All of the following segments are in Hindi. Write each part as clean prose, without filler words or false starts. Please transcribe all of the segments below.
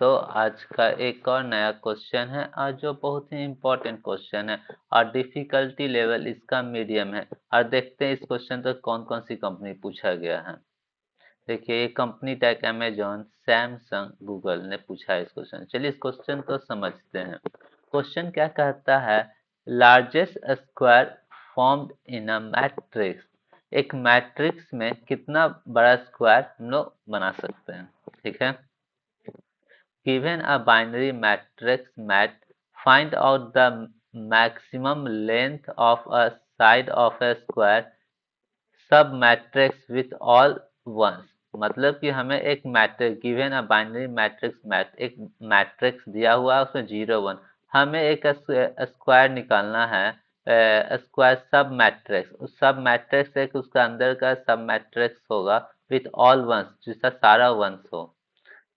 दोस्तों, आज का एक और नया क्वेश्चन है और जो बहुत ही इम्पोर्टेंट क्वेश्चन है और डिफिकल्टी लेवल इसका मीडियम है। और देखते हैं इस क्वेश्चन को कौन कौन सी कंपनी पूछा गया है। देखिए, ये company tag Amazon, Samsung, Google ने पूछा है इस क्वेश्चन। चलिए इस क्वेश्चन को समझते हैं। क्वेश्चन क्या कहता है? Largest square formed in a matrix. एक मैट्रिक्स में कितना बड़ा स्क्वायर हम लोग बना सकते हैं। ठीक है। Given a binary matrix mat, find out the maximum length of a side of a square submatrix with all ones। मतलब कि हमें एक matrix given a binary matrix math, एक मैट्रिक्स दिया हुआ है उसमें 0 1, हमें एक स्क्वायर निकालना है। स्क्वायर सब मैट्रिक्स, उस सब मैट्रिक्स एक उसका अंदर का सब मैट्रिक्स होगा विथ ऑल वंस, जिसका सारा वंस हो।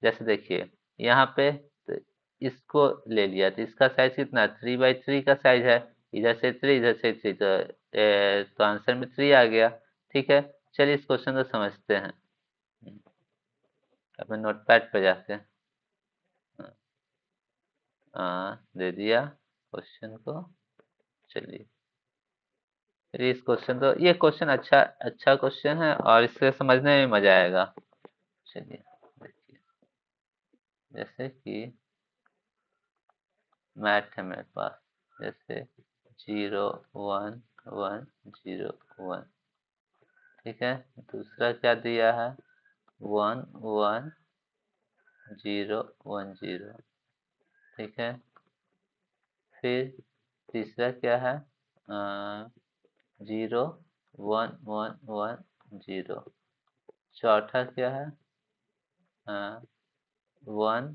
जैसे देखिए यहाँ पे तो इसको ले लिया तो इसका साइज कितना 3/3 का साइज है। इधर से 3 इधर से 3 तो आंसर में 3 आ गया। ठीक है। चलिए इस क्वेश्चन को समझते हैं। अपने नोटपैड पे जाते हैं। दे दिया क्वेश्चन को। चलिए इस क्वेश्चन तो ये क्वेश्चन अच्छा अच्छा क्वेश्चन है और इससे समझने में मजा आएगा। चलिए देखिए, जैसे कि मैथ है मेरे पास। जैसे 0 1 1 0 1। ठीक है। दूसरा क्या दिया है? 1 1 0 1 0। ठीक है। फिर तीसरा क्या है? 0 1 1 1 0। चौथा क्या है? 1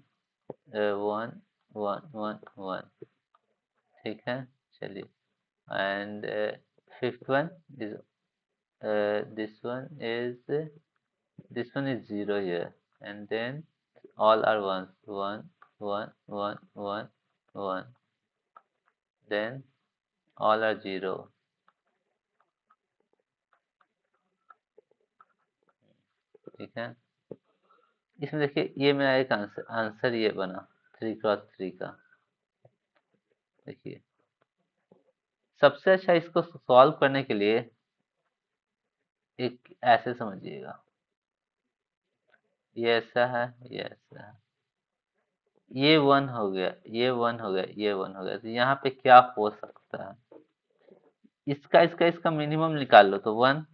1 1 1 1। ठीक है। चलिए and fifth one is this one is 0 here, and then all are ones, 1 1 1 1 1, then all are 0। ठीक है। इसमें देखिए ये मेरा एक आंसर ये बना 3x3 का। देखिए सबसे अच्छा इसको सॉल्व करने के लिए एक ऐसे समझिएगा, ये ऐसा है, ये ऐसा है, ये 1 हो गया, ये 1 हो गया, ये 1 हो गया, तो यहाँ पे क्या हो सकता है? इसका मिनिमम निकाल लो तो 1,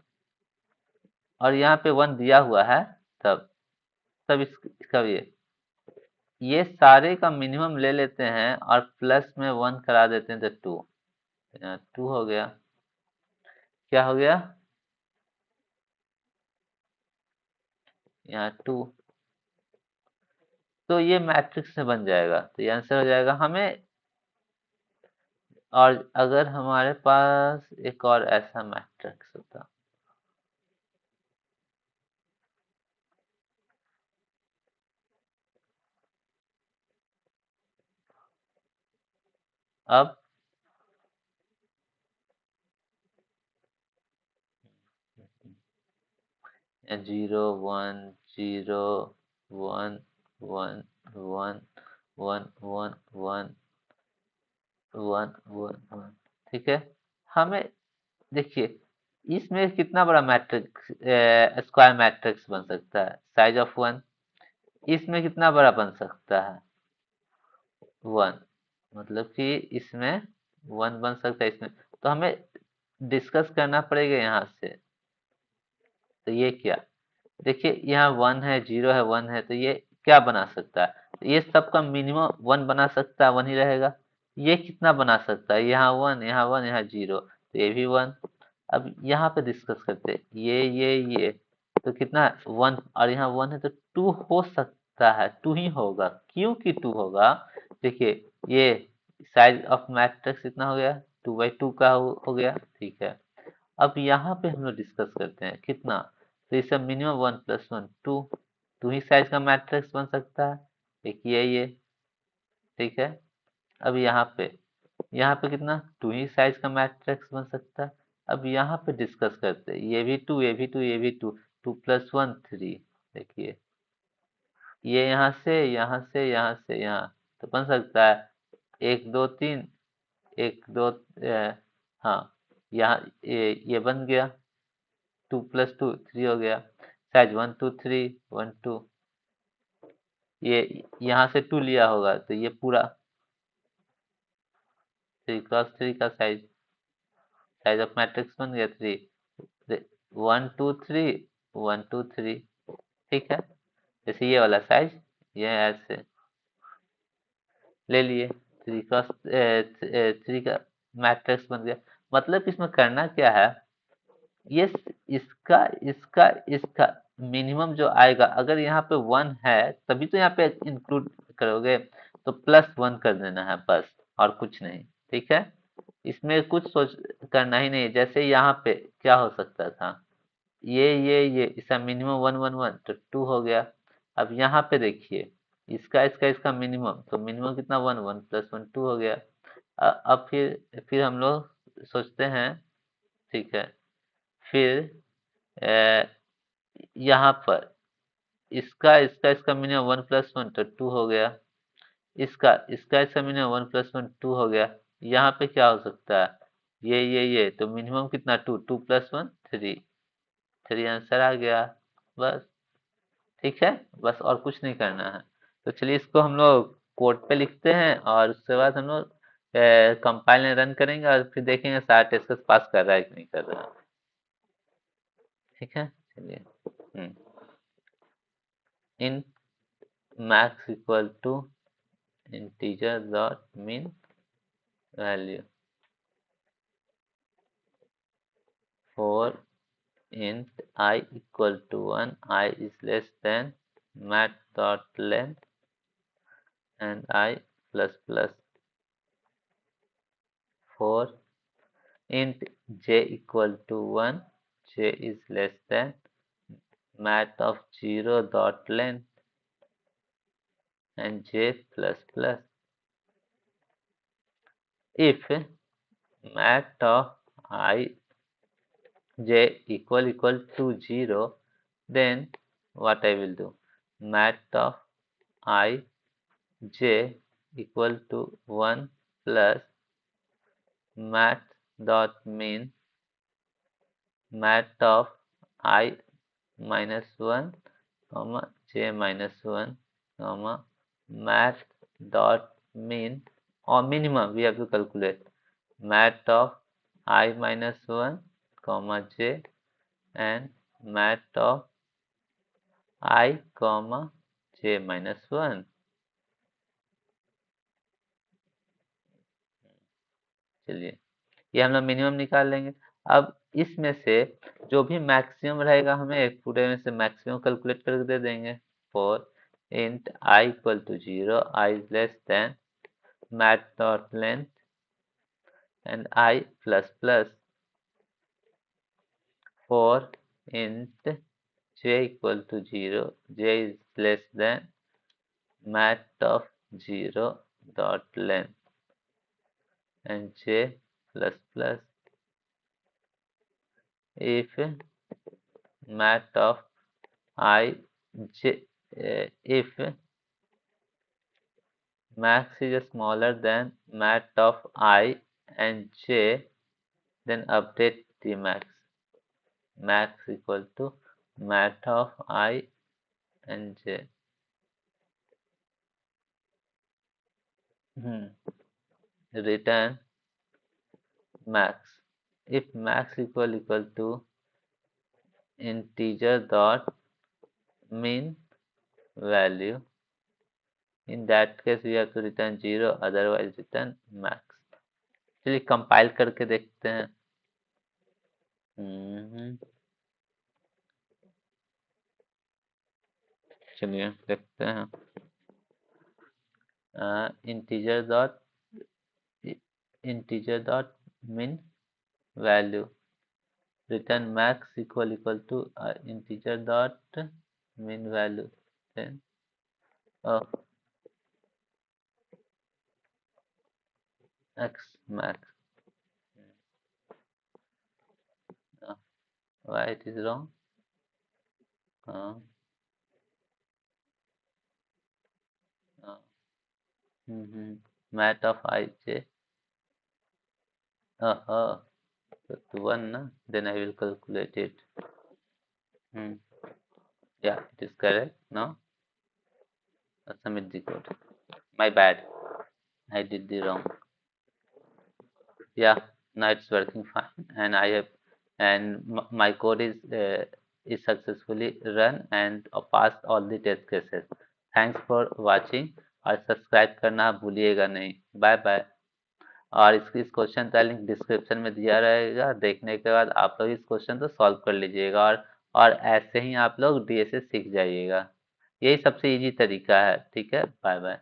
और यहाँ पे 1 दिया हुआ है तब तब इसका ये सारे का मिनिमम ले लेते हैं और प्लस में 1 करा देते हैं तो 2। 2 हो गया। क्या हो गया? यहाँ 2। तो ये मैट्रिक्स से बन जाएगा, तो ये आंसर हो जाएगा हमें। और अगर हमारे पास एक और ऐसा मैट्रिक्स होता, अब 0 1 0 1 1 1 1 1 1 1 1 1। ठीक है। हमें देखिए इसमें कितना बड़ा मैट्रिक्स स्क्वायर मैट्रिक्स बन सकता है? Size of 1। इसमें कितना बड़ा बन सकता है? 1। मतलब कि इसमें 1 बन सकता है इसमें। तो हमें डिस्कस करना पड़ेगा यहाँ से। तो ये क्या? देखिए यहाँ 1 है, 0 है, 1 है, तो ये क्या बना सकता है? तो ये सबका मिनिमम 1 बना सकता है, 1 ही रहेगा। ये कितना बना सकता है? यहाँ 1 यहाँ 1 यहाँ 0, तो ये भी 1। अब यहाँ पे डिस्कस करते हैं ये तो कितना है? 1, और यहाँ 1 है तो 2 हो सकता है, 2 ही होगा। क्यों कि 2 होगा? देखिए ये साइज ऑफ मैट्रिक्स कितना हो गया? 2/2 का हो गया। ठीक है। अब यहाँ पे हम लोग डिस्कस करते हैं कितना, तो इसका मिनिमम 1 + 1 2। 2 ही साइज का मैट्रिक्स बन सकता है। एक ये। ठीक है। अब यहाँ पे कितना? 2 ही साइज का मैट्रिक्स बन सकता है। अब यहाँ पे डिस्कस करते हैं ये भी 2 ये भी 2 ये भी 2। 2 + 1 3। देखिए ये यहाँ से यहाँ से यहाँ से यहाँ तो बन सकता है 1 2 3 1 2 हाँ यहाँ ये बन गया 2 + 2 3 हो गया साइज 1 2 3 1 2 ये यहाँ से 2 लिया होगा तो ये पूरा 3 × 3 का साइज ऑफ मैट्रिक्स बन गया 3 1 2 3 1 2 3 ठीक है जैसे ये वाला साइज ये ऐसे ले लिए 3 का मैट्रिक्स बन गया मतलब इसमें करना क्या है ये इसका इसका इसका मिनिमम जो आएगा अगर यहाँ पे 1 है तभी तो यहाँ पे इंक्लूड करोगे तो +1 कर देना है बस और कुछ नहीं ठीक है इसमें कुछ सोच करना ही नहीं जैसे यहाँ पे क्या हो सकता था ये इसका मिनिमम 1 1 1 तो 2 हो गया अब यहाँ पे देखिए इसका मिनिमम तो मिनिमम कितना 1 1 + 1 2 हो गया अब फिर हम लोग सोचते हैं ठीक है फिर अ, यहाँ पर इसका मिनिमम 1 + 1 तो 2 हो गया इसका मिनिमम 1 + 1 2 हो गया यहाँ पे क्या हो सकता है ये तो मिनिमम कितना 2 2 + 1 3 3 आंसर आ गया बस ठीक है बस और कुछ नहीं करना है तो चलिए इसको हम लोग कोड पे लिखते हैं और उसके बाद हम लोग कंपाइल रन करेंगे और फिर देखेंगे सारा टेस्ट पास कर रहा है कि नहीं कर रहा है ठीक है चलिए इन max equal to integer dot mean value for int I equal to 1 I is less than mat dot length and I plus plus for int j equal to 1 j is less than mat of 0 dot length and j plus plus if mat of I j equal to 0 then what I will do mat of I j equal to 1 plus mat dot mean mat of I minus 1 comma j minus 1 comma mat dot mean or minimum we have to calculate mat of I minus 1 comma j and mat of I comma j minus 1 चलिए ये हम लोग मिनिमम निकाल लेंगे अब इसमें से जो भी मैक्सिमम रहेगा हमें एक पूरे में से मैक्सिमम कैलकुलेट करके दे देंगे for int I equal to 0 I is less than mat dot length and I plus plus for int j equal to 0 j is less than mat of 0 dot length and j plus plus if mat of I j if max is smaller than mat of I and j then update the max equal to mat of I and j return max if max equal to integer dot mean value in that case we have to return 0 otherwise return max चलिए कंपाइल करके देखते हैं चलिए देखते हैं integer dot min value return max equal to integer dot min value then x max why it is wrong mat of I J तो वन ना, then I will calculate it. Yeah, it is correct. Now submit the code. My bad, I did the wrong. Yeah, now it's working fine, and I have, and my code is successfully run and passed all the test cases. Thanks for watching और सब्सक्राइब करना भूलिएगा नहीं. Bye bye. और इस क्वेश्चन का लिंक डिस्क्रिप्शन में दिया रहेगा. देखने के बाद आप लोग इस क्वेश्चन को सॉल्व कर लीजिएगा और ऐसे ही आप लोग डीएसए सीख जाइएगा. यही सबसे इजी तरीका है. ठीक है, बाय बाय.